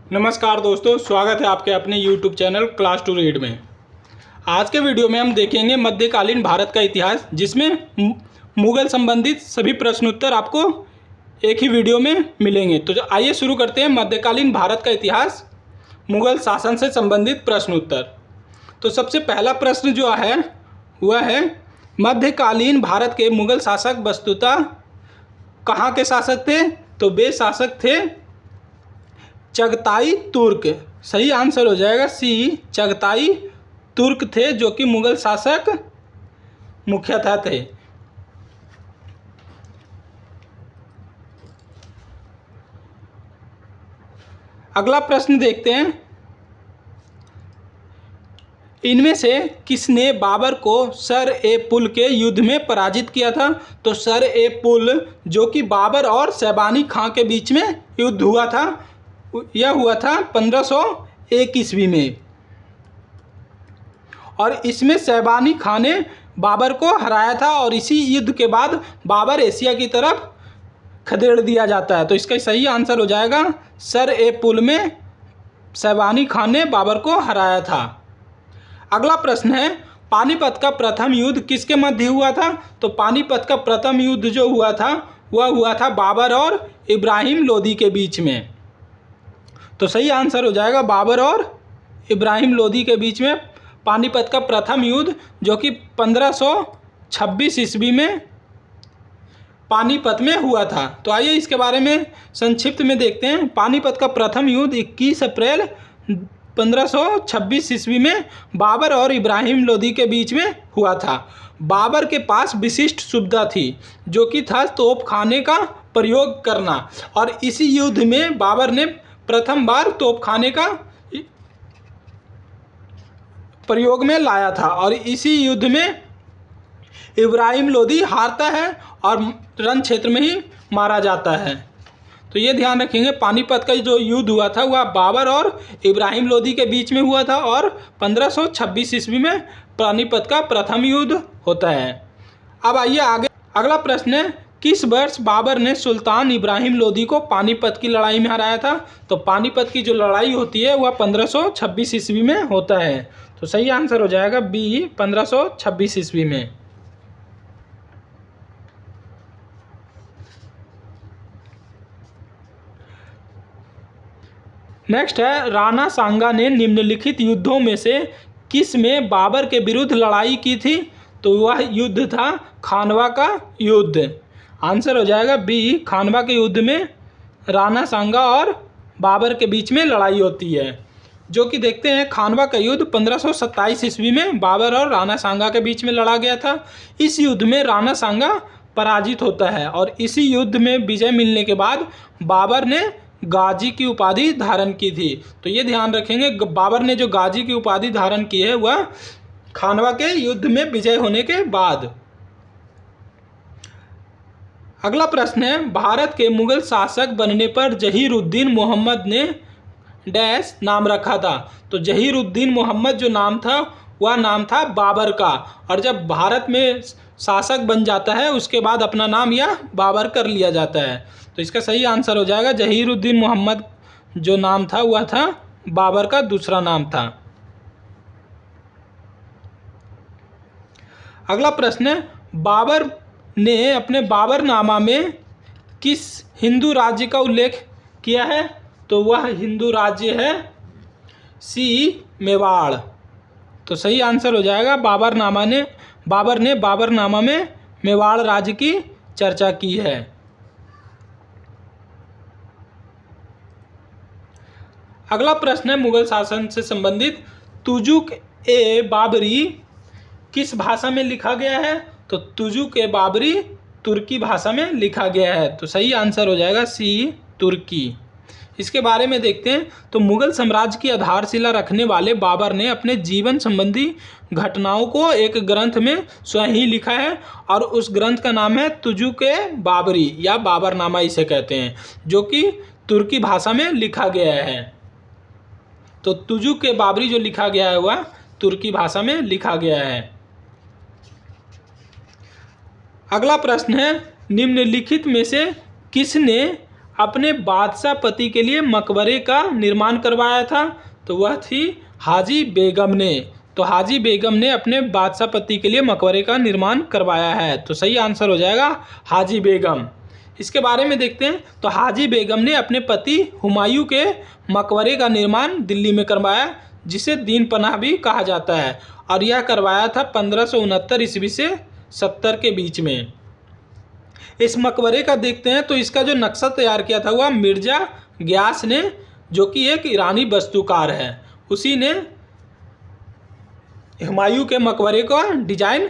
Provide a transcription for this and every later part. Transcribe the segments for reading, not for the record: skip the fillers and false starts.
नमस्कार दोस्तों, स्वागत है आपके अपने YouTube channel class to read में। आज के वीडियो में हम देखेंगे मध्यकालीन भारत का इतिहास, जिसमें मुगल संबंधित सभी प्रश्न उत्तर आपको एक ही वीडियो में मिलेंगे। तो आइए शुरू करते हैं मध्यकालीन भारत का इतिहास, मुगल शासन से संबंधित प्रश्न उत्तर। तो सबसे पहला प्रश्न जो है वह है, मध्यकालीन भारत के मुगल शासक वस्तुतः कहाँ के शासक थे? तो वे शासक थे चगताई तुर्क। सही आंसर हो जाएगा सी, चगताई तुर्क थे, जो कि मुगल शासक मुख्यतः थे। अगला प्रश्न देखते हैं, इनमें से किसने बाबर को सर ए पुल के युद्ध में पराजित किया था? तो सर ए पुल जो कि बाबर और शैबानी खां के बीच में युद्ध हुआ था, यह हुआ था 1501 ईस्वी में, और इसमें शैबानी खां ने बाबर को हराया था, और इसी युद्ध के बाद बाबर एशिया की तरफ खदेड़ दिया जाता है। तो इसका सही आंसर हो जाएगा सर ए पुल में शैबानी खां ने बाबर को हराया था। अगला प्रश्न है, पानीपत का प्रथम युद्ध किसके मध्य हुआ था? तो पानीपत का प्रथम युद्ध जो हुआ था वह हुआ था बाबर और इब्राहिम लोदी के बीच में। तो सही आंसर हो जाएगा बाबर और इब्राहिम लोदी के बीच में पानीपत का प्रथम युद्ध, जो कि 1526 ईस्वी में पानीपत में हुआ था। तो आइए इसके बारे में संक्षिप्त में देखते हैं। पानीपत का प्रथम युद्ध 21 अप्रैल 1526 ईस्वी में बाबर और इब्राहिम लोदी के बीच में हुआ था। बाबर के पास विशिष्ट सुविधा थी, जो कि था तोपखाने का प्रयोग करना, और इसी युद्ध में बाबर ने प्रथम बार तोपखाने का प्रयोग में लाया था, और इसी युद्ध में इब्राहिम लोदी हारता है और रण क्षेत्र में ही मारा जाता है। तो ये ध्यान रखेंगे, पानीपत का जो युद्ध हुआ था वह बाबर और इब्राहिम लोदी के बीच में हुआ था, और 1526 ईस्वी में पानीपत का प्रथम युद्ध होता है। अब आइए आगे, अगला प्रश्न है, किस वर्ष बाबर ने सुल्तान इब्राहिम लोदी को पानीपत की लड़ाई में हराया था? तो पानीपत की जो लड़ाई होती है वह 1526 ईस्वी में होता है। तो सही आंसर हो जाएगा बी, 1526 ईस्वी में। नेक्स्ट है, राणा सांगा ने निम्नलिखित युद्धों में से किस में बाबर के विरुद्ध लड़ाई की थी? तो वह युद्ध था खानवा का युद्ध। आंसर हो जाएगा बी, खानवा के युद्ध में राणा सांगा और बाबर के बीच में लड़ाई होती है, जो कि देखते हैं खानवा का युद्ध 1527 ईस्वी में बाबर और राणा सांगा के बीच में लड़ा गया था। इस युद्ध में राणा सांगा पराजित होता है, और इसी युद्ध में विजय मिलने के बाद बाबर ने गाजी की उपाधि धारण की थी। तो ये ध्यान रखेंगे, बाबर ने जो गाजी की उपाधि धारण की है वह खानवा के युद्ध में विजय होने के बाद। अगला प्रश्न है, भारत के मुगल शासक बनने पर जहीरुद्दीन मोहम्मद ने डैश नाम रखा था? तो जहीरुद्दीन मोहम्मद जो नाम था वह नाम था बाबर का, और जब भारत में शासक बन जाता है उसके बाद अपना नाम यह बाबर कर लिया जाता है। तो इसका सही आंसर हो जाएगा जहीरुद्दीन मोहम्मद जो नाम था वह था बाबर का दूसरा नाम था। अगला प्रश्न है, बाबर ने अपने बाबरनामा में किस हिंदू राज्य का उल्लेख किया है? तो वह हिंदू राज्य है सी, मेवाड़। तो सही आंसर हो जाएगा बाबर ने बाबरनामा में मेवाड़ राज्य की चर्चा की है। अगला प्रश्न है मुगल शासन से संबंधित, तुजुक ए बाबरी किस भाषा में लिखा गया है? तो तुजुक ए बाबरी तुर्की भाषा में लिखा गया है। तो सही आंसर हो जाएगा सी, तुर्की। इसके बारे में देखते हैं, तो मुगल साम्राज्य की आधारशिला रखने वाले बाबर ने अपने जीवन संबंधी घटनाओं को एक ग्रंथ में स्वयं ही लिखा है, और उस ग्रंथ का नाम है तुजुक ए बाबरी या बाबरनामा इसे कहते हैं, जो कि तुर्की भाषा में लिखा गया है। तो तुजुक ए बाबरी जो लिखा गया है वह तुर्की भाषा में लिखा गया है। अगला प्रश्न है, निम्नलिखित में से किसने अपने बादशाह पति के लिए मकबरे का निर्माण करवाया था? तो वह थी हाजी बेगम ने। तो हाजी बेगम ने अपने बादशाह पति के लिए मकबरे का निर्माण करवाया है। तो सही आंसर हो जाएगा हाजी बेगम। इसके बारे में देखते हैं। तो हाजी बेगम ने अपने पति हुमायूं के मकबरे का निर्माण दिल्ली में करवाया, जिसे दीन पनाह भी कहा जाता है, और यह करवाया था 1569 ईस्वी से 70 के बीच में। इस मकबरे का देखते हैं तो इसका जो नक्शा तैयार किया था वह मिर्जा ग्यास ने, जो कि एक ईरानी वास्तुकार है, उसी ने हुमायूं के मकबरे का डिजाइन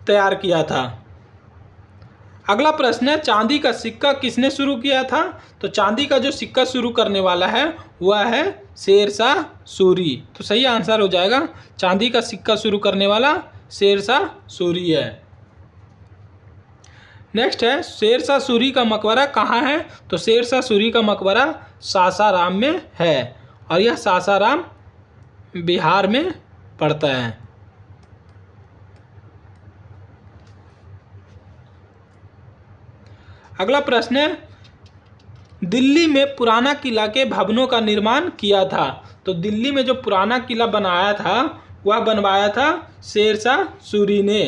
तैयार किया था। अगला प्रश्न है, चांदी का सिक्का किसने शुरू किया था? तो चांदी का जो सिक्का शुरू करने वाला है वह है शेरशाह सूरी। तो सही आंसर हो जाएगा, चांदी का सिक्का शुरू करने वाला शेरशाह सूरी है। नेक्स्ट है, शेरशाह सूरी का मकबरा कहाँ है? तो शेरशाह सूरी का मकबरा सासाराम में है, और यह सासाराम बिहार में पड़ता है। अगला प्रश्न है, दिल्ली में पुराना किला के भवनों का निर्माण किया था? तो दिल्ली में जो पुराना किला बनाया था वह बनवाया था शेरशाह सूरी ने।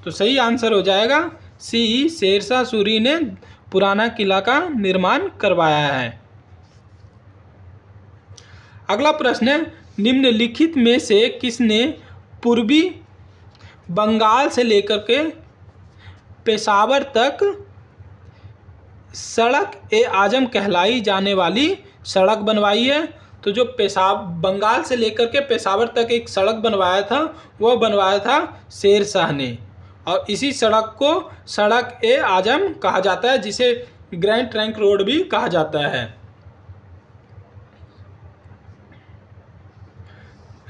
तो सही आंसर हो जाएगा सी, शेरशाह सूरी ने पुराना किला का निर्माण करवाया है। अगला प्रश्न है, निम्नलिखित में से किसने पूर्वी बंगाल से लेकर के पेशावर तक सड़क ए आजम कहलाई जाने वाली सड़क बनवाई है? तो जो बंगाल से लेकर के पेशावर तक एक सड़क बनवाया था वह बनवाया था शेरशाह ने, और इसी सड़क को सड़क ए आजम कहा जाता है, जिसे ग्रैंड ट्रंक रोड भी कहा जाता है।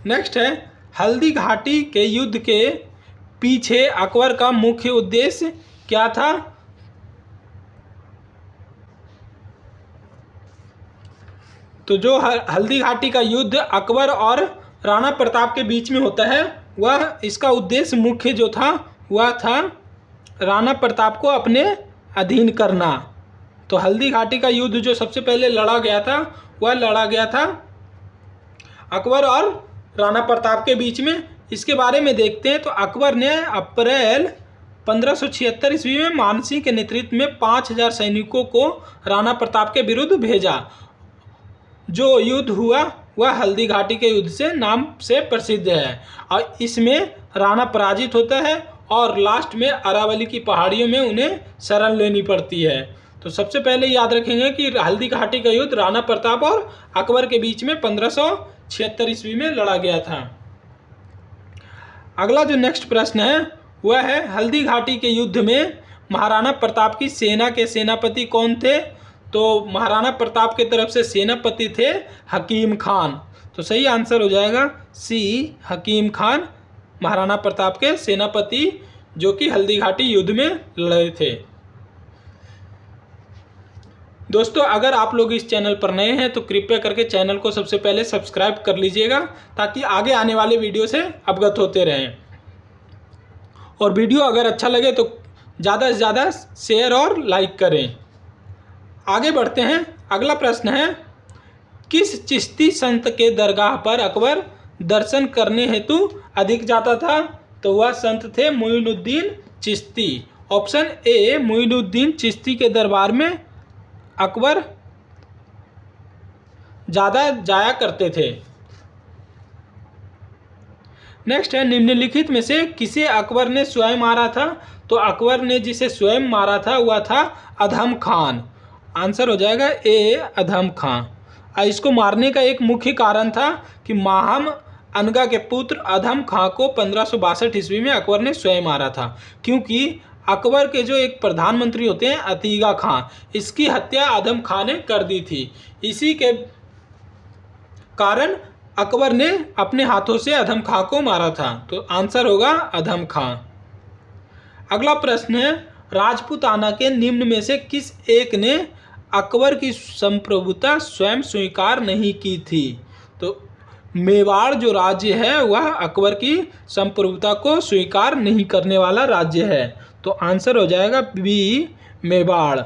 नेक्स्ट है, हल्दी घाटी के युद्ध के पीछे अकबर का मुख्य उद्देश्य क्या था? तो जो हल्दी घाटी का युद्ध अकबर और राणा प्रताप के बीच में होता है, वह इसका उद्देश्य मुख्य जो था वह था राणा प्रताप को अपने अधीन करना। तो हल्दी घाटी का युद्ध जो सबसे पहले लड़ा गया था वह लड़ा गया था अकबर और राणा प्रताप के बीच में। इसके बारे में देखते हैं। तो अकबर ने अप्रैल 1576 ईस्वी में मानसिंह के नेतृत्व में 5000 सैनिकों को राणा प्रताप के विरुद्ध भेजा। जो युद्ध हुआ वह हल्दी घाटी के युद्ध से नाम से प्रसिद्ध है, और इसमें राणा पराजित होता है और लास्ट में अरावली की पहाड़ियों में उन्हें शरण लेनी पड़ती है। तो सबसे पहले याद रखेंगे कि हल्दी घाटी का युद्ध राणा प्रताप और अकबर के बीच में 1576 ईस्वी में लड़ा गया था। अगला जो नेक्स्ट प्रश्न है वह है, हल्दी घाटी के युद्ध में महाराणा प्रताप की सेना के सेनापति कौन थे? तो महाराणा प्रताप के तरफ से सेनापति थे हकीम खान। तो सही आंसर हो जाएगा सी, हकीम खान महाराणा प्रताप के सेनापति, जो कि हल्दी घाटी युद्ध में लड़े थे। दोस्तों, अगर आप लोग इस चैनल पर नए हैं तो कृपया करके चैनल को सबसे पहले सब्सक्राइब कर लीजिएगा, ताकि आगे आने वाले वीडियो से अवगत होते रहें। और वीडियो अगर अच्छा लगे तो ज़्यादा से ज़्यादा शेयर और लाइक करें। आगे बढ़ते हैं। अगला प्रश्न है, किस चिश्ती संत के दरगाह पर अकबर दर्शन करने हेतु अधिक जाता था? तो वह संत थे मोइनुद्दीन चिश्ती। ऑप्शन ए, मोइनुद्दीन चिश्ती के दरबार में अकबर ज़्यादा जाया करते थे। नेक्स्ट है, निम्नलिखित में से किसे अकबर ने स्वयं मारा था? तो अकबर ने जिसे स्वयं मारा था वह था अधम खान। आंसर हो जाएगा ए, अधम खां। इसको मारने का एक मुख्य कारण था कि माहम अनगा के पुत्र अधम खां को 1562 ईस्वी में अकबर ने स्वयं मारा था, क्योंकि अकबर के जो एक प्रधानमंत्री होते हैं अतीगा खां, इसकी हत्या अधम खां ने कर दी थी। इसी के कारण अकबर ने अपने हाथों से अधम खां को मारा था। तो आंसर होगा अधम खां। अगला प्रश्न है, राजपूताना के निम्न में से किस एक ने अकबर की संप्रभुता स्वयं स्वीकार नहीं की थी? तो मेवाड़ जो राज्य है वह अकबर की संप्रभुता को स्वीकार नहीं करने वाला राज्य है। तो आंसर हो जाएगा बी, मेवाड़।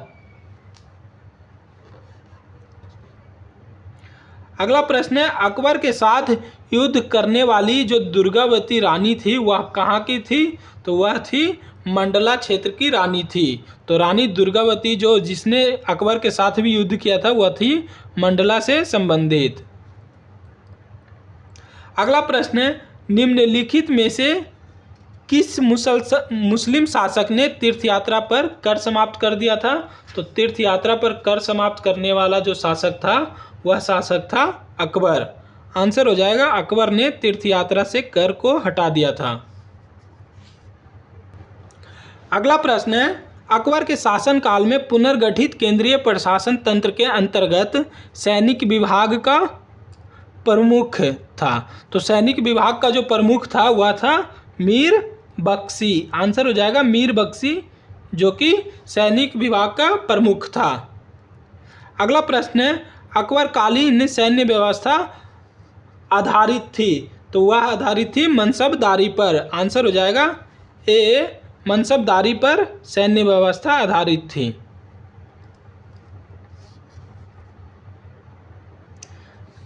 अगला प्रश्न है, अकबर के साथ युद्ध करने वाली जो दुर्गावती रानी थी वह कहाँ की थी? तो वह थी मंडला क्षेत्र की रानी थी। तो रानी दुर्गावती जो जिसने अकबर के साथ भी युद्ध किया था वह थी मंडला से संबंधित। अगला प्रश्न है, निम्नलिखित में से किस मुस्लिम शासक ने तीर्थ यात्रा पर कर समाप्त कर दिया था? तो तीर्थ यात्रा पर कर समाप्त करने वाला जो शासक था वह शासक था अकबर। आंसर हो जाएगा अकबर ने तीर्थ यात्रा से कर को हटा दिया था। अगला प्रश्न है, अकबर के शासनकाल में पुनर्गठित केंद्रीय प्रशासन तंत्र के अंतर्गत सैनिक विभाग का प्रमुख था। तो सैनिक विभाग का जो प्रमुख था वह था मीर बख्शी। आंसर हो जाएगा मीर बख्शी, जो कि सैनिक विभाग का प्रमुख था। अगला प्रश्न है, अकबरकालीन सैन्य व्यवस्था आधारित थी। तो वह आधारित थी मनसबदारी पर। आंसर हो जाएगा ए, मनसबदारी पर सैन्य व्यवस्था आधारित थी।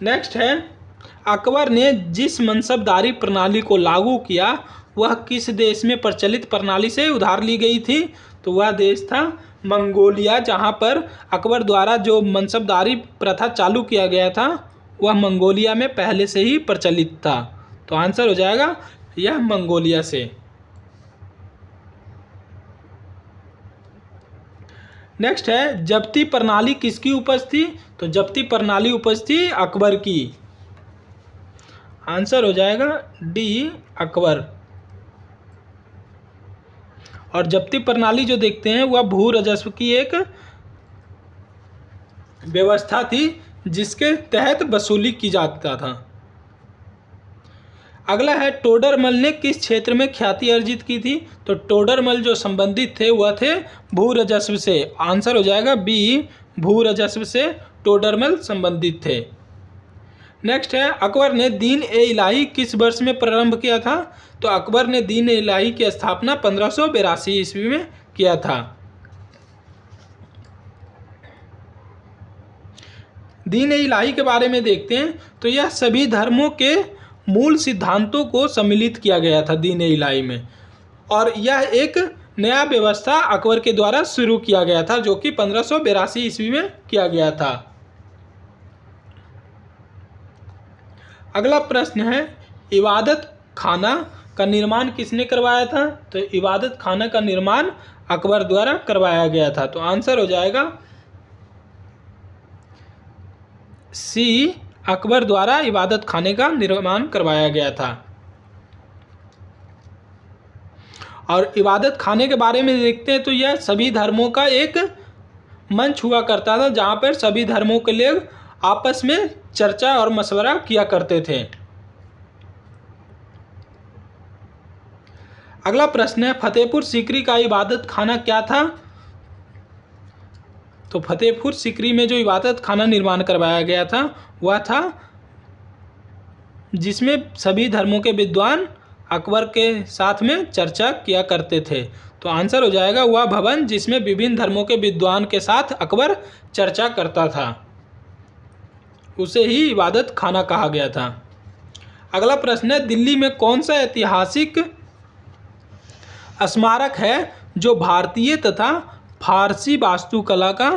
नेक्स्ट है, अकबर ने जिस मनसबदारी प्रणाली को लागू किया वह किस देश में प्रचलित प्रणाली से उधार ली गई थी? तो वह देश था मंगोलिया, जहां पर अकबर द्वारा जो मनसबदारी प्रथा चालू किया गया था वह मंगोलिया में पहले से ही प्रचलित था। तो आंसर हो जाएगा यह मंगोलिया से। नेक्स्ट है, जब्ती प्रणाली किसकी उपज थी? तो जब्ती प्रणाली उपज थी अकबर की। आंसर हो जाएगा डी, अकबर। और जब्ती प्रणाली जो देखते हैं वह भू राजस्व की एक व्यवस्था थी जिसके तहत वसूली की जाता था। अगला है, टोडरमल ने किस क्षेत्र में ख्याति अर्जित की थी? तो टोडरमल जो संबंधित थे वह थे भू राजस्व से। आंसर हो जाएगा बी, भू राजस्व से टोडरमल संबंधित थे। नेक्स्ट है, अकबर ने दीन ए इलाही किस वर्ष में प्रारंभ किया था? तो अकबर ने दीन ए इलाही की स्थापना 1582 ईस्वी में किया था। दीन ए इलाही के बारे में देखते हैं तो यह सभी धर्मों के मूल सिद्धांतों को सम्मिलित किया गया था दीन ए इलाही में, और यह एक नया व्यवस्था अकबर के द्वारा शुरू किया गया था जो कि 1582 ईस्वी में किया गया था। अगला प्रश्न है, इबादत खाना का निर्माण किसने करवाया था? तो इबादत खाना का निर्माण अकबर द्वारा करवाया गया था। तो आंसर हो जाएगा सी, अकबर द्वारा इबादत खाने का निर्माण करवाया गया था। और इबादत खाने के बारे में देखते हैं तो यह सभी धर्मों का एक मंच हुआ करता था जहाँ पर सभी धर्मों के लोग आपस में चर्चा और मशवरा किया करते थे। अगला प्रश्न है, फतेहपुर सीकरी का इबादत खाना क्या था? तो फतेहपुर सीकरी में जो इबादत खाना निर्माण करवाया गया था वह था जिसमें सभी धर्मों के विद्वान अकबर के साथ में चर्चा किया करते थे। तो आंसर हो जाएगा वह भवन जिसमें विभिन्न धर्मों के विद्वान के साथ अकबर चर्चा करता था, उसे ही इबादत खाना कहा गया था। अगला प्रश्न है, दिल्ली में कौन सा ऐतिहासिक स्मारक है जो भारतीय तथा फारसी वास्तुकला का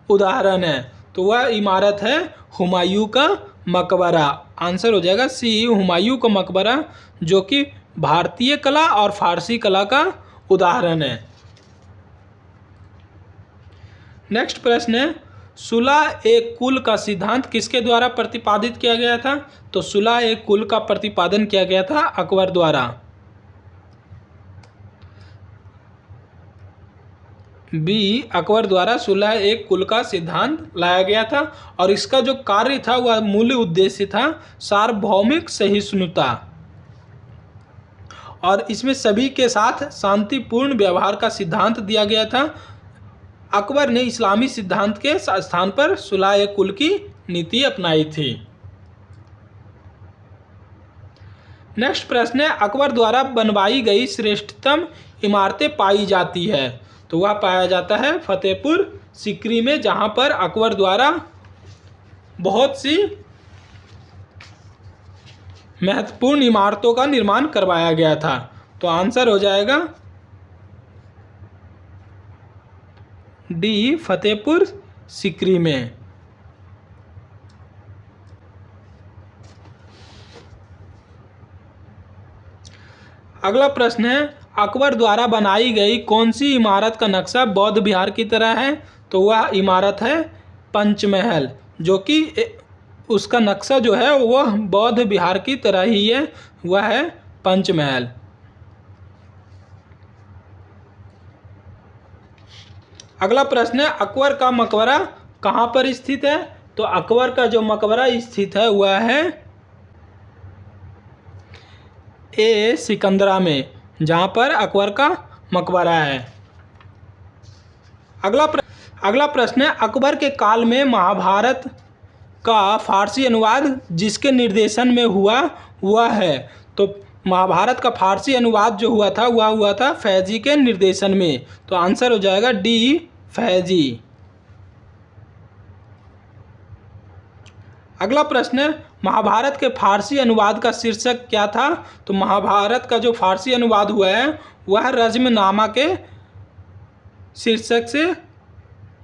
उदाहरण है? तो वह इमारत है हुमायूं का मकबरा। आंसर हो जाएगा सी, हुमायूं का मकबरा, जो कि भारतीय कला और फारसी कला का उदाहरण है। नेक्स्ट प्रश्न है, सुलह ए कुल का सिद्धांत किसके द्वारा प्रतिपादित किया गया था? तो सुलह ए कुल का प्रतिपादन किया गया था अकबर द्वारा। बी, अकबर द्वारा सुलह ए कुल का सिद्धांत लाया गया था और इसका जो कार्य था वह मूल उद्देश्य था सार्वभौमिक सहिष्णुता, और इसमें सभी के साथ शांतिपूर्ण व्यवहार का सिद्धांत दिया गया था। अकबर ने इस्लामी सिद्धांत के स्थान पर सुलह ए कुल की नीति अपनाई थी। नेक्स्ट प्रश्न है, अकबर द्वारा बनवाई गई श्रेष्ठतम इमारतें पाई जाती है? तो वह पाया जाता है फतेहपुर सीकरी में, जहां पर अकबर द्वारा बहुत सी महत्वपूर्ण इमारतों का निर्माण करवाया गया था। तो आंसर हो जाएगा डी, फतेहपुर सीकरी में। अगला प्रश्न है, अकबर द्वारा बनाई गई कौन सी इमारत का नक्शा बौद्ध विहार की तरह है? तो वह इमारत है पंचमहल, जो कि उसका नक्शा जो है वह बौद्ध विहार की तरह ही है, वह है पंचमहल। अगला प्रश्न है, अकबर का मकबरा कहाँ पर स्थित है? तो अकबर का जो मकबरा स्थित है वह है ए, सिकंदरा में, जहाँ पर अकबर का मकबरा है। अगला प्रश्न है, अकबर के काल में महाभारत का फारसी अनुवाद जिसके निर्देशन में हुआ वह है? तो महाभारत का फारसी अनुवाद जो हुआ था वह हुआ था फैजी के निर्देशन में। तो आंसर हो जाएगा डी, फैजी। अगला प्रश्न है, महाभारत के फारसी अनुवाद का शीर्षक क्या था? तो महाभारत का जो फारसी अनुवाद हुआ है वह रज्मनामा के शीर्षक से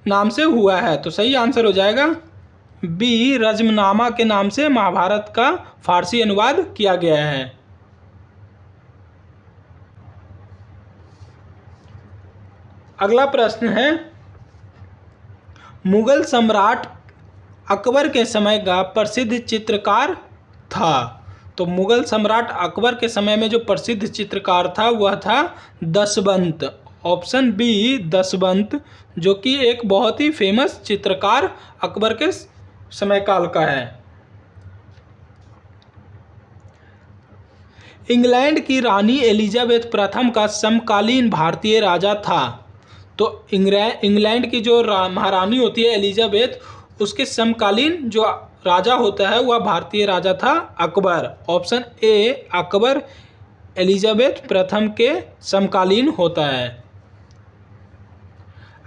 नाम से हुआ है। तो सही आंसर हो जाएगा बी, रज्मनामा के नाम से महाभारत का फारसी अनुवाद किया गया है। अगला प्रश्न है, मुगल सम्राट अकबर के समय का प्रसिद्ध चित्रकार था? तो मुगल सम्राट अकबर के समय में जो प्रसिद्ध चित्रकार था वह था दशवंत। ऑप्शन बी, दशवंत, जो कि एक बहुत ही फेमस चित्रकार अकबर के समय काल का है। इंग्लैंड की रानी एलिजाबेथ प्रथम का समकालीन भारतीय राजा था? तो इंग्लैंड की जो महारानी होती है एलिजाबेथ, उसके समकालीन जो राजा होता है वह भारतीय राजा था Akbar. Option A, Akbar Elizabeth प्रथम के समकालीन होता है।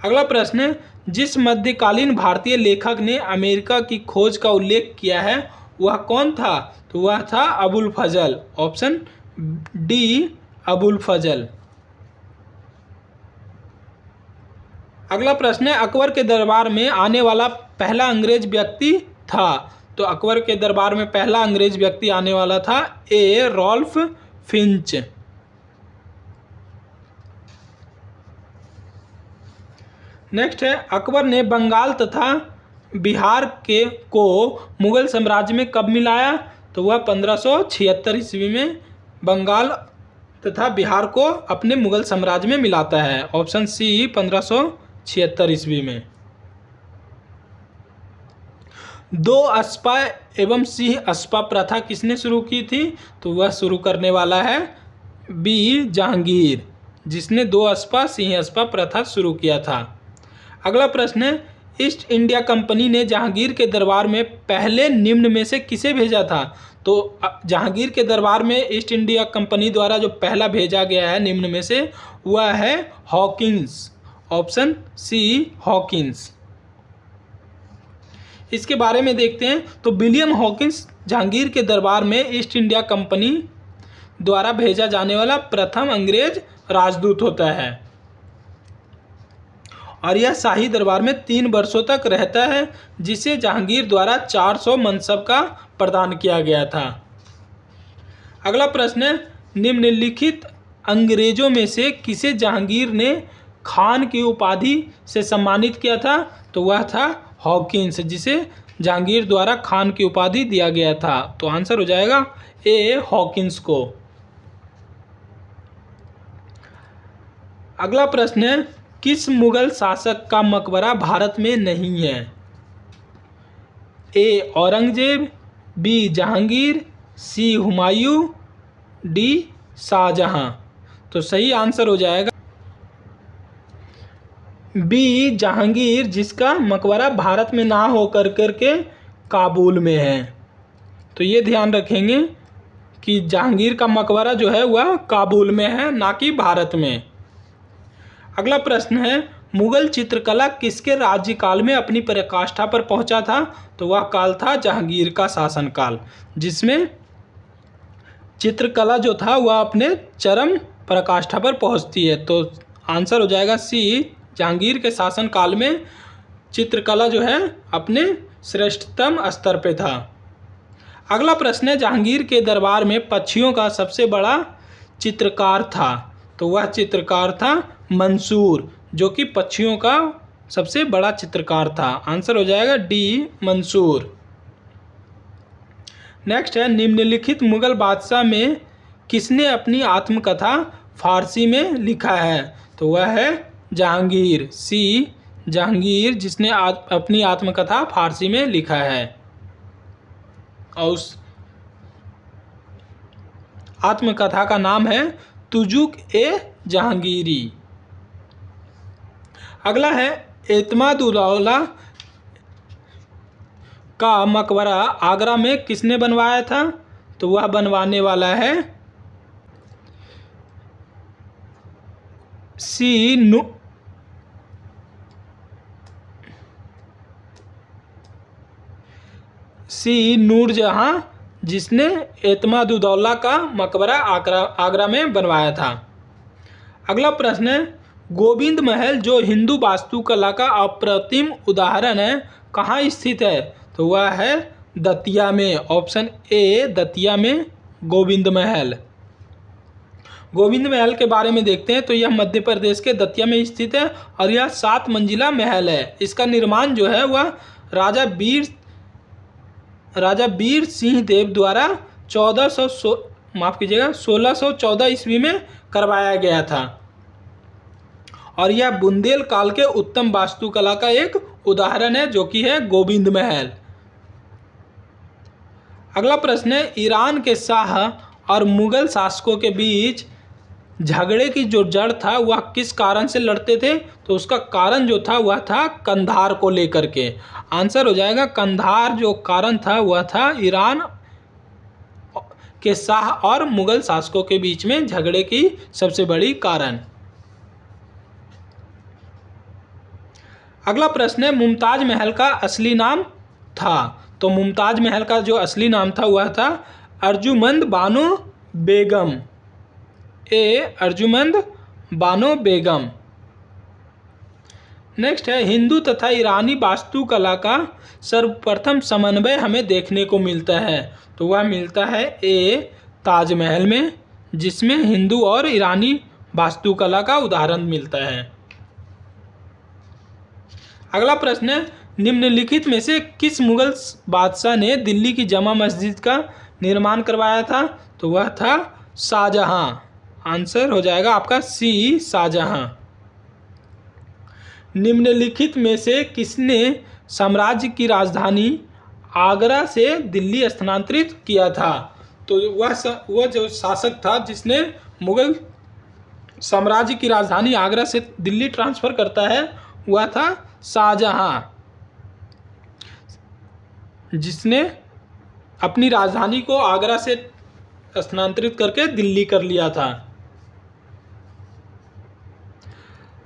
अगला प्रश्न है, जिस मध्यकालीन भारतीय लेखक ने अमेरिका की खोज का उल्लेख किया है वह कौन था? तो वह था अबुल फजल। ऑप्शन डी, अबुल फजल। अगला प्रश्न है, अकबर के दरबार में आने वाला पहला अंग्रेज व्यक्ति था? तो अकबर के दरबार में पहला अंग्रेज व्यक्ति आने वाला था ए, रॉल्फ फिंच। नेक्स्ट है, अकबर ने बंगाल तथा बिहार को मुगल साम्राज्य में कब मिलाया? तो वह 1576 ईस्वी में बंगाल तथा बिहार को अपने मुगल साम्राज्य में मिलाता है। ऑप्शन सी, 1576 ईस्वी में। दो अस्पा एवं सिंह अस्पा प्रथा किसने शुरू की थी? तो वह शुरू करने वाला है बी, जहांगीर, जिसने दो अस्पा सिंह अस्पा प्रथा शुरू किया था। अगला प्रश्न है, ईस्ट इंडिया कंपनी ने जहांगीर के दरबार में पहले निम्न में से किसे भेजा था? तो जहांगीर के दरबार में ईस्ट इंडिया कंपनी द्वारा जो पहला भेजा गया है निम्न में से वह है हॉकिंस। Option C, Hawkins. इसके बारे में देखते हैं। तो विलियम हॉकिंस जहांगीर के दरबार में ईस्ट इंडिया कंपनी द्वारा भेजा जाने वाला प्रथम अंग्रेज राजदूत होता है और यह शाही दरबार में 3 वर्षों तक रहता है, जिसे जहांगीर द्वारा 400 मनसब का प्रदान किया गया था। अगला प्रश्न है, निम्नलिखित अंग्रेजों में से किसे जहांगीर ने खान की उपाधि से सम्मानित किया था? तो वह था हॉकिंस, जिसे जहांगीर द्वारा खान की उपाधि दिया गया था। तो आंसर हो जाएगा ए, हॉकिंस को। अगला प्रश्न है, किस मुगल शासक का मकबरा भारत में नहीं है? ए, औरंगजेब, बी, जहांगीर, सी, हुमायूं, डी, शाहजहां। तो सही आंसर हो जाएगा बी, जहांगीर, जिसका मकबरा भारत में ना हो करके काबुल में है। तो ये ध्यान रखेंगे कि जहांगीर का मकबरा जो है वह काबुल में है, ना कि भारत में। अगला प्रश्न है, मुगल चित्रकला किसके राज्यकाल में अपनी पराकाष्ठा पर पहुंचा था? तो वह काल था जहांगीर का शासनकाल, जिसमें चित्रकला जो था वह अपने चरम पराकाष्ठा पर पहुंचती है। तो आंसर हो जाएगा सी, जहांगीर के शासनकाल में चित्रकला जो है अपने श्रेष्ठतम स्तर पे था। अगला प्रश्न है, जहांगीर के दरबार में पक्षियों का सबसे बड़ा चित्रकार था? तो वह चित्रकार था मंसूर, जो कि पक्षियों का सबसे बड़ा चित्रकार था। आंसर हो जाएगा डी, मंसूर। नेक्स्ट है, निम्नलिखित मुगल बादशाह में किसने अपनी आत्मकथा फारसी में लिखा है? तो वह है जहांगीर, सी, जहांगीर, जिसने अपनी आत्मकथा फारसी में लिखा है। और उस आत्मकथा का नाम है तुजुक ए जहांगीरी। अगला है, एतमादुद्दौला का मकबरा आगरा में किसने बनवाया था? तो वह बनवाने वाला है सी नूरजहां, जिसने एतमादुद्दौला का मकबरा आगरा में बनवाया था। अगला प्रश्न है, गोविंद महल जो हिंदू वास्तुकला का अप्रतिम उदाहरण है, कहाँ स्थित है? तो वह है दतिया में। ऑप्शन ए, दतिया में गोविंद महल। गोविंद महल के बारे में देखते हैं। तो यह मध्य प्रदेश के दतिया में स्थित है और यह 7 मंजिला महल है। इसका निर्माण जो है वह राजा वीर सिंह देव द्वारा 1614 ईस्वी में करवाया गया था और यह बुंदेल काल के उत्तम वास्तुकला का एक उदाहरण है, जो कि है गोविंद महल। अगला प्रश्न है, ईरान के शाह और मुगल शासकों के बीच झगड़े की जो जड़ था वह किस कारण से लड़ते थे? तो उसका कारण जो था वह था कंधार को लेकर के। आंसर हो जाएगा कंधार। जो कारण था वह था ईरान के शाह और मुगल शासकों के बीच में झगड़े की सबसे बड़ी कारण। अगला प्रश्न है, मुमताज महल का असली नाम था? तो मुमताज महल का जो असली नाम था वह था अर्जुमंद बानो बेगम। ए, अर्जुमंद बानो बेगम। नेक्स्ट है, हिंदू तथा ईरानी वास्तुकला का सर्वप्रथम समन्वय हमें देखने को मिलता है। तो वह मिलता है ए, ताजमहल में, जिसमें हिंदू और ईरानी वास्तुकला का उदाहरण मिलता है। अगला प्रश्न है, निम्नलिखित में से किस मुगल बादशाह ने दिल्ली की जमा मस्जिद का निर्माण करवाया था? तो वह था शाहजहां। आंसर हो जाएगा आपका सी, शाहजहां। निम्नलिखित में से किसने साम्राज्य की राजधानी आगरा से दिल्ली स्थानांतरित किया था? तो वह जो शासक था जिसने मुगल साम्राज्य की राजधानी आगरा से दिल्ली ट्रांसफर करता है वह था शाहजहां, जिसने अपनी राजधानी को आगरा से स्थानांतरित करके दिल्ली कर लिया था।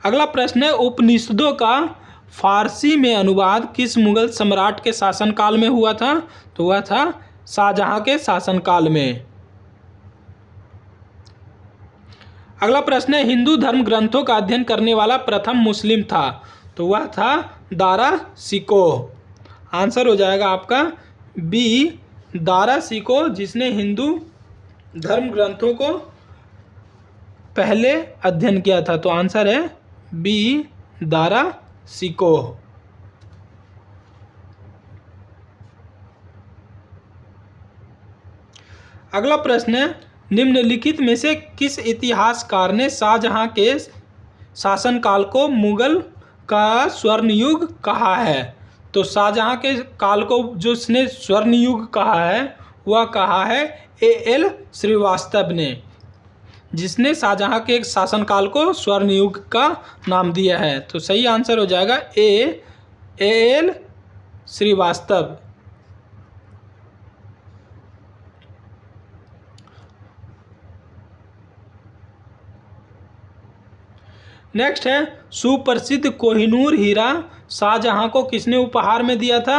अगला प्रश्न है, उपनिषदों का फारसी में अनुवाद किस मुगल सम्राट के शासनकाल में हुआ था? तो वह था शाहजहां के शासनकाल में। अगला प्रश्न है, हिंदू धर्म ग्रंथों का अध्ययन करने वाला प्रथम मुस्लिम था? तो वह था दारा शिकोह। आंसर हो जाएगा आपका बी, दारा शिकोह, जिसने हिंदू धर्म ग्रंथों को पहले अध्ययन किया था। तो आंसर है बी, दारा शिकोह। अगला प्रश्न है, निम्नलिखित में से किस इतिहासकार ने शाहजहां के शासनकाल को मुगल का स्वर्ण युग कहा है? तो शाहजहां के काल को जो उसने स्वर्ण युग कहा है वह कहा है A.L. श्रीवास्तव ने, जिसने शाहजहां के शासनकाल को स्वर्ण युग का नाम दिया है। तो सही आंसर हो जाएगा ए, A.L. श्रीवास्तव। नेक्स्ट है सुप्रसिद्ध कोहिनूर हीरा शाहजहां को किसने उपहार में दिया था?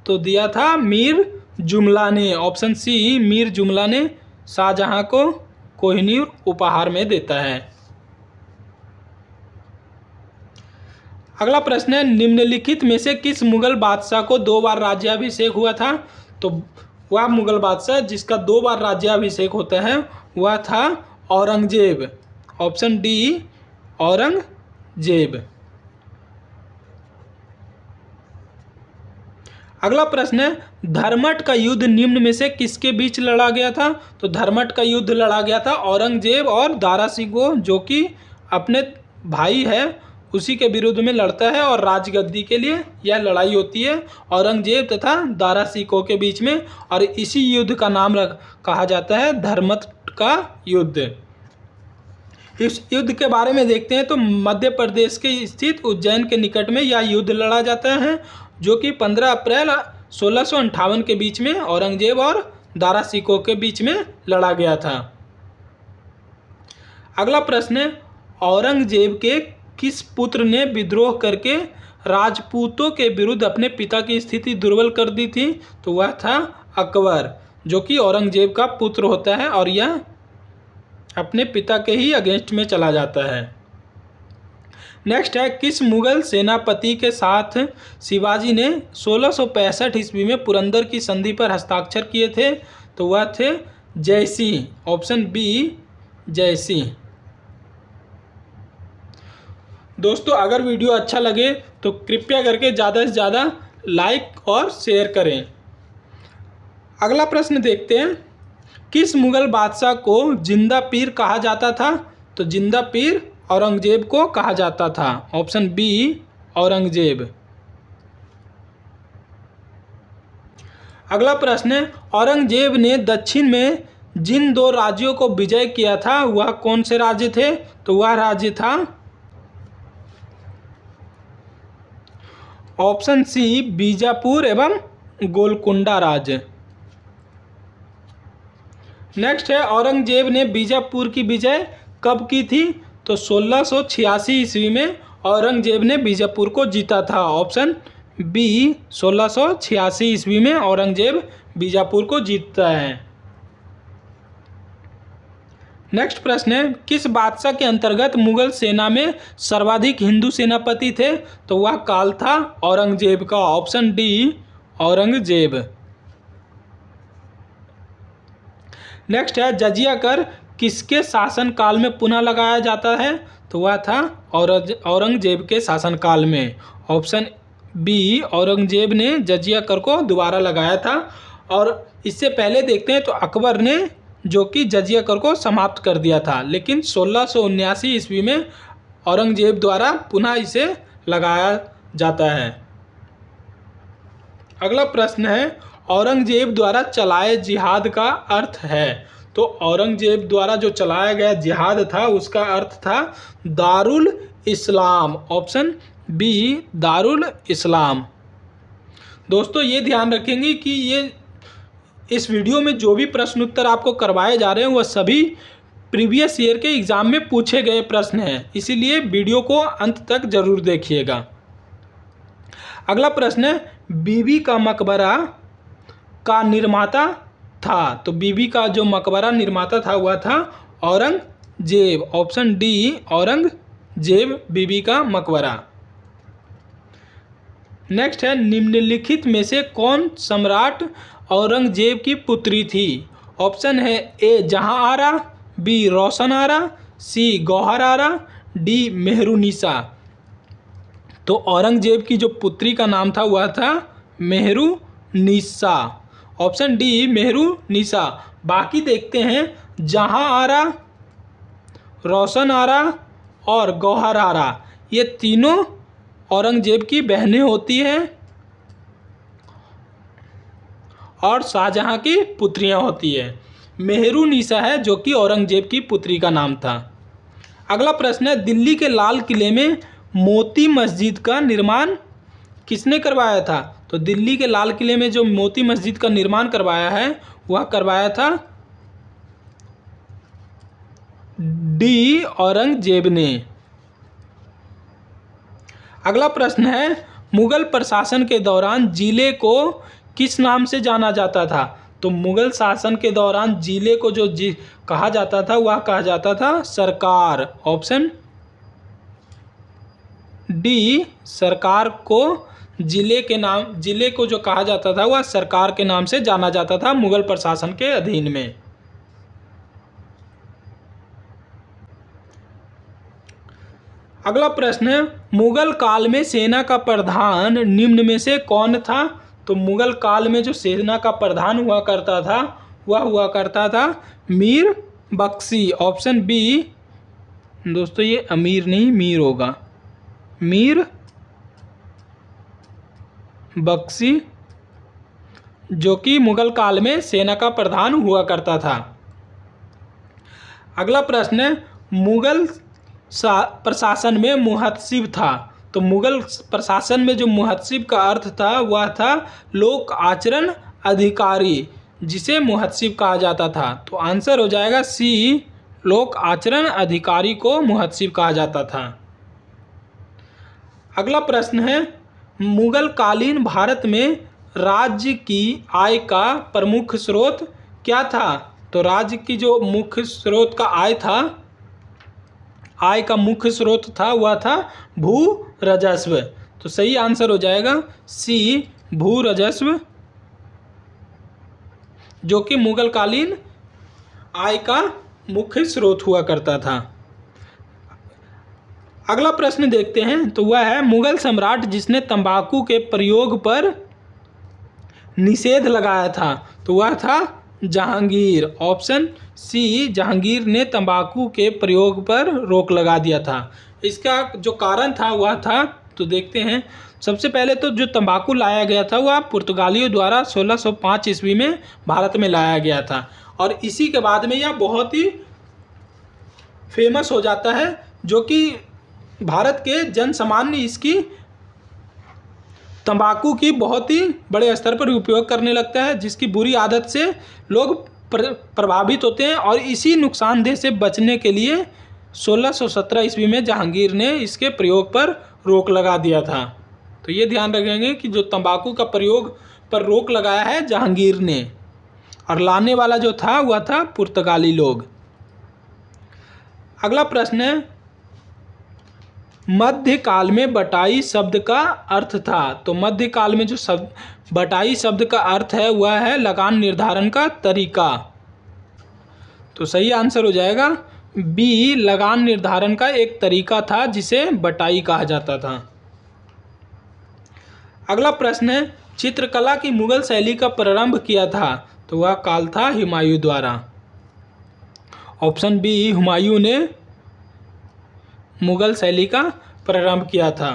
तो दिया था मीर जुमला ने। ऑप्शन सी, मीर जुमला ने शाहजहां को कोहिनूर उपहार में देता है। अगला प्रश्न है निम्नलिखित में से किस मुगल बादशाह को 2 बार राज्याभिषेक हुआ था? तो वह मुगल बादशाह जिसका 2 बार राज्याभिषेक होता है वह था औरंगजेब। Option D, Aurangzeb. अगला प्रश्न है धर्मट का युद्ध निम्न में से किसके बीच लड़ा गया था? तो धर्मट का युद्ध लड़ा गया था औरंगजेब और दारा सिंह, जो कि अपने भाई है उसी के विरुद्ध में लड़ता है और राजगद्दी के लिए यह लड़ाई होती है औरंगजेब तथा दारा सिंह के बीच में, और इसी युद्ध का नाम कहा जाता है धर्मट का युद्ध। इस युद्ध के बारे में देखते हैं तो मध्य प्रदेश के स्थित उज्जैन के निकट में यह युद्ध लड़ा जाता है, जो कि 15 अप्रैल 1658 के बीच में औरंगजेब और दारा सिंह के बीच में लड़ा गया था। अगला प्रश्न है औरंगजेब के किस पुत्र ने विद्रोह करके राजपूतों के विरुद्ध अपने पिता की स्थिति दुर्बल कर दी थी? तो वह था अकबर, जो कि औरंगजेब का पुत्र होता है और यह अपने पिता के ही अगेंस्ट में चला जाता है। नेक्स्ट है किस मुगल सेनापति के साथ शिवाजी ने 1665 ईस्वी में पुरंदर की संधि पर हस्ताक्षर किए थे? तो वह थे जयसिंह। Option B, Jaisingh. दोस्तों अगर वीडियो अच्छा लगे तो कृपया करके ज़्यादा से ज़्यादा लाइक और शेयर करें। अगला प्रश्न देखते हैं किस मुगल बादशाह को जिंदा पीर कहा जाता था? तो जिंदा पीर औरंगजेब को कहा जाता था। Option B, Aurangzeb. अगला प्रश्न है औरंगजेब ने दक्षिण में जिन 2 राज्यों को विजय किया था वह कौन से राज्य थे? तो वह राज्य था ऑप्शन सी, बीजापुर एवं गोलकुंडा राज्य। नेक्स्ट है औरंगजेब ने बीजापुर की विजय कब की थी? तो 1686 ईस्वी में औरंगजेब ने बीजापुर को जीता था। ऑप्शन बी, 1686 ईस्वी में औरंगजेब बीजापुर को जीतता है। नेक्स्ट प्रश्न है किस बादशाह के अंतर्गत मुगल सेना में सर्वाधिक हिंदू सेनापति थे? तो वह काल था औरंगजेब का। Option D, Aurangzeb. नेक्स्ट है जजिया कर किसके शासनकाल में पुनः लगाया जाता है? तो वह था औरंगजेब के शासनकाल में। ऑप्शन बी, औरंगजेब ने जजिया कर को दोबारा लगाया था। और इससे पहले देखते हैं तो अकबर ने जो कि जजिया कर को समाप्त कर दिया था, लेकिन 1679 ईस्वी में औरंगजेब द्वारा पुनः इसे लगाया जाता है। अगला प्रश्न है औरंगजेब द्वारा चलाए जिहाद का अर्थ है? तो औरंगजेब द्वारा जो चलाया गया जिहाद था उसका अर्थ था दारुल इस्लाम। ऑप्शन बी, दारुल इस्लाम। दोस्तों ये ध्यान रखेंगे कि ये इस वीडियो में जो भी प्रश्न उत्तर आपको करवाए जा रहे हैं वह सभी प्रीवियस ईयर के एग्ज़ाम में पूछे गए प्रश्न हैं, इसीलिए वीडियो को अंत तक जरूर देखिएगा। अगला प्रश्न है बीबी का मकबरा का निर्माता था? तो बीबी का जो मकबरा निर्माता था वह था औरंगजेब। ऑप्शन डी, औरंगजेब बीबी का मकबरा। नेक्स्ट है निम्नलिखित में से कौन सम्राट औरंगजेब की पुत्री थी? ऑप्शन है ए, जहां आरा, बी, रोशन आरा, सी, गौहर आरा, डी, मेहरुनिसा। तो औरंगजेब की जो पुत्री का नाम था वह था मेहरुनिसा। Option D, Mehrunnisa. बाकी देखते हैं जहां आरा, रोशन आरा और गौहर आरा, ये तीनों औरंगजेब की बहनें होती हैं और शाहजहां की पुत्रियां होती है। मेहरुनिसा है जो कि औरंगजेब की पुत्री का नाम था। अगला प्रश्न है दिल्ली के लाल किले में मोती मस्जिद का निर्माण किसने करवाया था? तो दिल्ली के लाल किले में जो मोती मस्जिद का निर्माण करवाया है वह करवाया था डी, औरंगजेब ने। अगला प्रश्न है, मुगल प्रशासन के दौरान जिले को किस नाम से जाना जाता था? तो मुगल शासन के दौरान जिले को जो कहा जाता था वह कहा जाता था सरकार। ऑप्शन डी, सरकार को जिले को जो कहा जाता था वह सरकार के नाम से जाना जाता था मुगल प्रशासन के अधीन में। अगला प्रश्न है, मुगल काल में सेना का प्रधान निम्न में से कौन था? तो मुगल काल में जो सेना का प्रधान हुआ करता था वह हुआ करता था मीर बख्शी। ऑप्शन बी, दोस्तों ये अमीर नहीं मीर होगा, मीर बख्शी, जो कि मुगल काल में सेना का प्रधान हुआ करता था। अगला प्रश्न है, मुगल प्रशासन में मुहत्सिब था। तो मुगल प्रशासन में जो मुहत्सिब का अर्थ था वह था लोक आचरण अधिकारी, जिसे मुहत्सिब कहा जाता था। तो आंसर हो जाएगा सी, लोक आचरण अधिकारी को मुहत्सिब कहा जाता था। अगला प्रश्न है, मुगल कालीन भारत में राज्य की आय का प्रमुख स्रोत क्या था? तो राज्य की जो मुख्य स्रोत का आय का मुख्य स्रोत था वह था भू राजस्व। तो सही आंसर हो जाएगा सी, भू राजस्व, जो कि मुगल कालीन आय का मुख्य स्रोत हुआ करता था। अगला प्रश्न देखते हैं, तो वह है, मुगल सम्राट जिसने तंबाकू के प्रयोग पर निषेध लगाया था। तो वह था जहांगीर। ऑप्शन सी, जहांगीर ने तंबाकू के प्रयोग पर रोक लगा दिया था। इसका जो कारण था वह था, तो देखते हैं, सबसे पहले तो जो तंबाकू लाया गया था वह पुर्तगालियों द्वारा 1605 ईस्वी में भारत में लाया गया था, और इसी के बाद में यह बहुत ही फेमस हो जाता है, जो कि भारत के जन सामान्य इसकी तंबाकू की बहुत ही बड़े स्तर पर उपयोग करने लगता है, जिसकी बुरी आदत से लोग प्रभावित होते हैं। और इसी नुकसानदेह से बचने के लिए 1617 ईस्वी में जहांगीर ने इसके प्रयोग पर रोक लगा दिया था। तो ये ध्यान रखेंगे कि जो तंबाकू का प्रयोग पर रोक लगाया है जहांगीर ने, और लाने वाला जो था वह था पुर्तगाली लोग। अगला प्रश्न है, मध्यकाल में बटाई शब्द का अर्थ था। तो मध्यकाल में जो बटाई शब्द का अर्थ है वह है लगान निर्धारण का तरीका। तो सही आंसर हो जाएगा बी, लगान निर्धारण का एक तरीका था जिसे बटाई कहा जाता था। अगला प्रश्न है, चित्रकला की मुगल शैली का प्रारंभ किया था। तो वह काल था हुमायूं द्वारा। ऑप्शन बी, हुमायूं ने मुगल शैली का प्रारंभ किया था।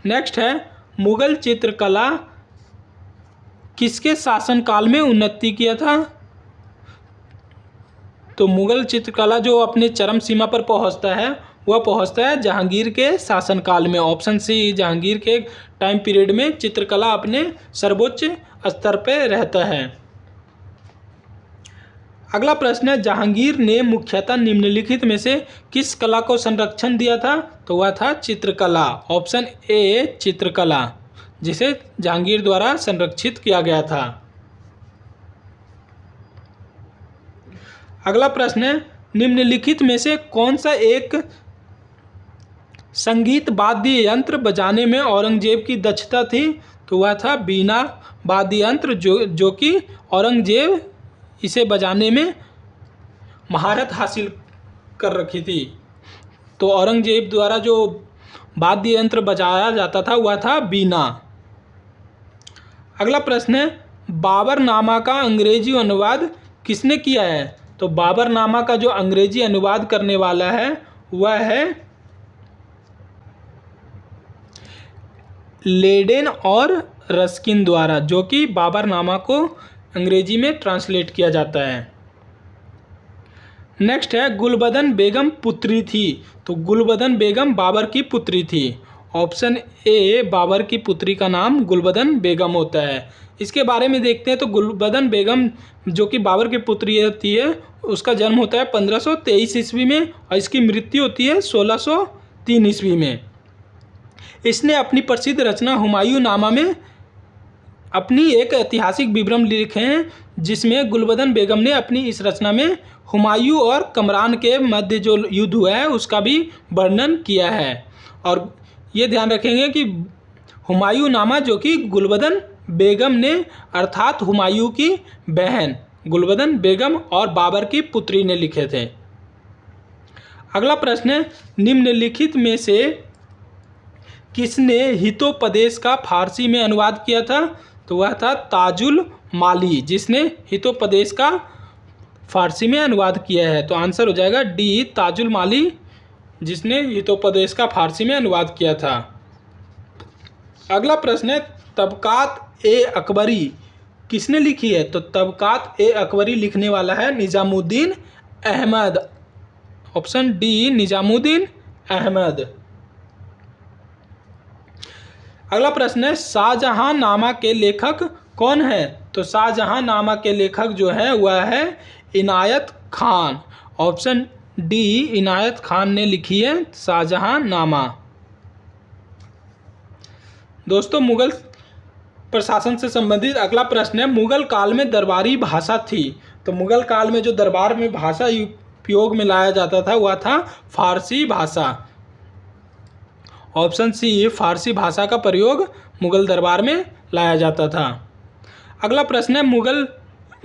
नेक्स्ट है, मुगल चित्रकला किसके शासनकाल में उन्नति किया था? तो मुगल चित्रकला जो अपने चरम सीमा पर पहुंचता है वह पहुंचता है जहांगीर के शासनकाल में। ऑप्शन सी, जहांगीर के टाइम पीरियड में चित्रकला अपने सर्वोच्च स्तर पर रहता है। अगला प्रश्न है, जहांगीर ने मुख्यतः निम्नलिखित में से किस कला को संरक्षण दिया था? तो वह था चित्रकला। ऑप्शन ए, चित्रकला, जिसे जहांगीर द्वारा संरक्षित किया गया था। अगला प्रश्न है, निम्नलिखित में से कौन सा एक संगीत वाद्य यंत्र बजाने में औरंगजेब की दक्षता थी? तो वह था बीना वाद्य यंत्र, जो कि औरंगजेब इसे बजाने में महारत हासिल कर रखी थी। तो औरंगजेब द्वारा जो वाद्य यंत्र बजाया जाता था वह था बीना। अगला प्रश्न है, बाबरनामा का अंग्रेजी अनुवाद किसने किया है? तो बाबरनामा का जो अंग्रेजी अनुवाद करने वाला है वह है लेडेन और रस्किन द्वारा, जो कि बाबरनामा को अंग्रेजी में ट्रांसलेट किया जाता है। नेक्स्ट है, गुलबदन बेगम पुत्री थी। तो गुलबदन बेगम बाबर की पुत्री थी। ऑप्शन ए, बाबर की पुत्री का नाम गुलबदन बेगम होता है। इसके बारे में देखते हैं, तो गुलबदन बेगम जो कि बाबर की पुत्री होती है उसका जन्म होता है 1523 ईस्वी में और इसकी मृत्यु होती है 1603 ईस्वी में। इसने अपनी प्रसिद्ध रचना हुमायूं नामा में अपनी एक ऐतिहासिक विवरण लिखे हैं, जिसमें गुलबदन बेगम ने अपनी इस रचना में हुमायूं और कमरान के मध्य जो युद्ध हुआ है उसका भी वर्णन किया है। और ये ध्यान रखेंगे कि हुमायूं नामा जो कि गुलबदन बेगम ने अर्थात हुमायूं की बहन गुलबदन बेगम और बाबर की पुत्री ने लिखे थे। अगला प्रश्न है, निम्नलिखित में से किसने हितोपदेश का फारसी में अनुवाद किया था? तो वह था ताजुल माली, जिसने हितोपदेश का फारसी में अनुवाद किया है। तो आंसर हो जाएगा डी, ताजुल माली, जिसने हितोपदेश का फारसी में अनुवाद किया था। अगला प्रश्न है, तबकात ए अकबरी किसने लिखी है? तो तबकात ए अकबरी लिखने वाला है निजामुद्दीन अहमद। Option D, Nizamuddin Ahmad. अगला प्रश्न है, शाहजहां नामा के लेखक कौन है? तो शाहजहां नामा के लेखक जो है वह है इनायत खान। ऑप्शन डी, इनायत खान ने लिखी है शाहजहां नामा। दोस्तों, मुगल प्रशासन से संबंधित अगला प्रश्न है, मुगल काल में दरबारी भाषा थी। तो मुगल काल में जो दरबार में भाषा उपयोग में लाया जाता था वह था फारसी भाषा। ऑप्शन सी, फारसी भाषा का प्रयोग मुगल दरबार में लाया जाता था। अगला प्रश्न है,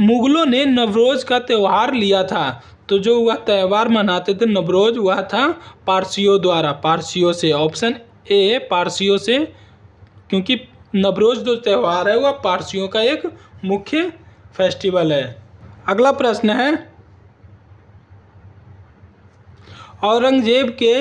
मुगलों ने नवरोज का त्यौहार लिया था। तो जो वह त्यौहार मनाते थे नवरोज, वह था पारसियों द्वारा, पारसियों से। ऑप्शन ए, पारसियों से, क्योंकि नवरोज जो त्यौहार है वह पारसियों का एक मुख्य फेस्टिवल है। अगला प्रश्न है, औरंगजेब के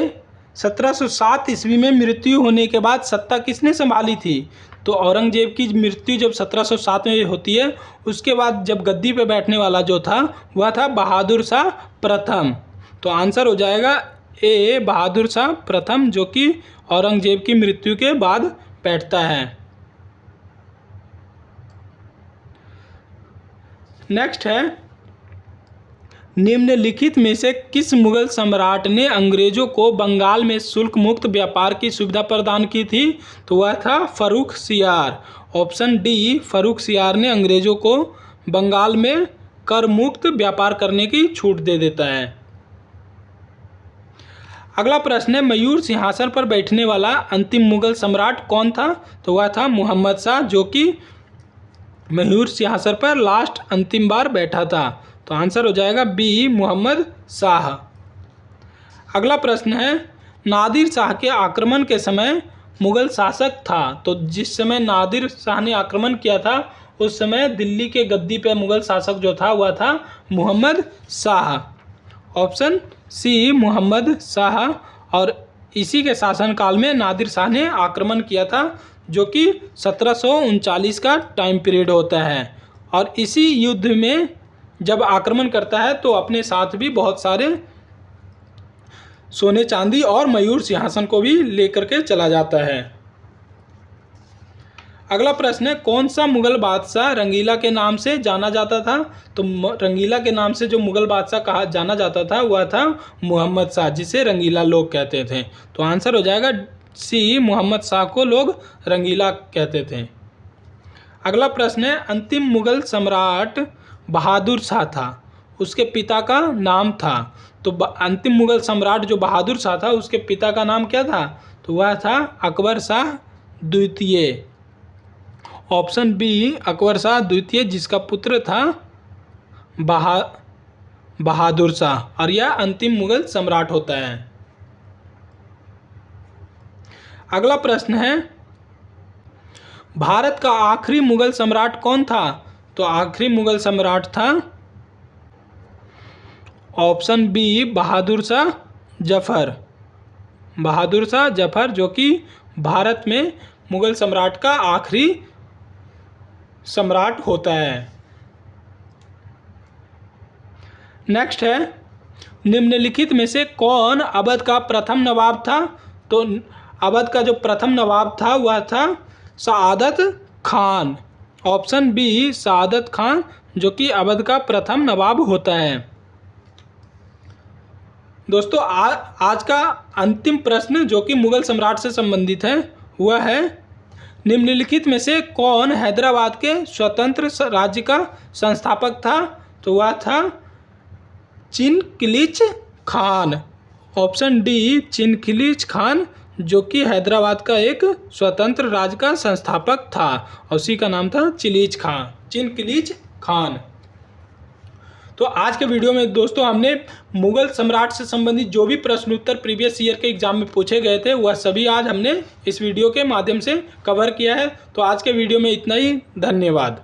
1707 ईस्वी में मृत्यु होने के बाद सत्ता किसने संभाली थी? तो औरंगजेब की मृत्यु जब 1707 में होती है, उसके बाद जब गद्दी पे बैठने वाला जो था वह था बहादुर शाह प्रथम। तो आंसर हो जाएगा ए, बहादुर शाह प्रथम, जो कि औरंगजेब की मृत्यु के बाद बैठता है। नेक्स्ट है, निम्नलिखित में से किस मुगल सम्राट ने अंग्रेजों को बंगाल में शुल्क मुक्त व्यापार की सुविधा प्रदान की थी? तो वह था फर्रुख सियार। ऑप्शन डी, फर्रुख सियार ने अंग्रेजों को बंगाल में कर मुक्त व्यापार करने की छूट दे देता है। अगला प्रश्न है, मयूर सिंहासन पर बैठने वाला अंतिम मुगल सम्राट कौन था? तो वह था मोहम्मद शाह, जो कि मयूर सिंहासन पर लास्ट अंतिम बार बैठा था। तो आंसर हो जाएगा बी, मोहम्मद शाह। अगला प्रश्न है, नादिर शाह के आक्रमण के समय मुगल शासक था। तो जिस समय नादिर शाह ने आक्रमण किया था उस समय दिल्ली के गद्दी पे मुगल शासक जो था वह था मोहम्मद शाह। Option C, Mohammad Shah. और इसी के शासनकाल में नादिर शाह ने आक्रमण किया था, जो कि 1739 का टाइम पीरियड होता है। और इसी युद्ध में जब आक्रमण करता है तो अपने साथ भी बहुत सारे सोने चांदी और मयूर सिंहासन को भी लेकर के चला जाता है। अगला प्रश्न है, कौन सा मुगल बादशाह रंगीला के नाम से जाना जाता था? तो रंगीला के नाम से जो मुगल बादशाह कहा जाना जाता था वह था मोहम्मद शाह, जिसे रंगीला लोग कहते थे। तो आंसर हो जाएगा सी, मोहम्मद शाह को लोग रंगीला कहते थे। अगला प्रश्न है, अंतिम मुगल सम्राट बहादुर शाह था, उसके पिता का नाम था। तो अंतिम मुगल सम्राट जो बहादुर शाह था उसके पिता का नाम क्या था? तो वह था अकबर शाह द्वितीय। ऑप्शन बी, अकबर शाह द्वितीय, जिसका पुत्र था बहादुर शाह, और यह अंतिम मुगल सम्राट होता है। अगला प्रश्न है, भारत का आखिरी मुगल सम्राट कौन था? तो आखिरी मुगल सम्राट था ऑप्शन बी, बहादुर शाह जफर। बहादुर शाह जफर, जो कि भारत में मुगल सम्राट का आखिरी सम्राट होता है। नेक्स्ट है, निम्नलिखित में से कौन अवध का प्रथम नवाब था? तो अवध का जो प्रथम नवाब था वह था सआदत खान। ऑप्शन बी, सआदत खान, जो कि अवध का प्रथम नवाब होता है। दोस्तों आज का अंतिम प्रश्न जो कि मुगल सम्राट से संबंधित है वह है, निम्नलिखित में से कौन हैदराबाद के स्वतंत्र राज्य का संस्थापक था? तो वह था चिनकिलिच खान। ऑप्शन डी चिनकिलिच खान, जो कि हैदराबाद का एक स्वतंत्र राज्य का संस्थापक था और उसी का नाम था चिनकिलिच खान। तो आज के वीडियो में दोस्तों हमने मुगल सम्राट से संबंधित जो भी प्रश्न उत्तर प्रीवियस ईयर के एग्जाम में पूछे गए थे वह सभी आज हमने इस वीडियो के माध्यम से कवर किया है। तो आज के वीडियो में इतना ही, धन्यवाद।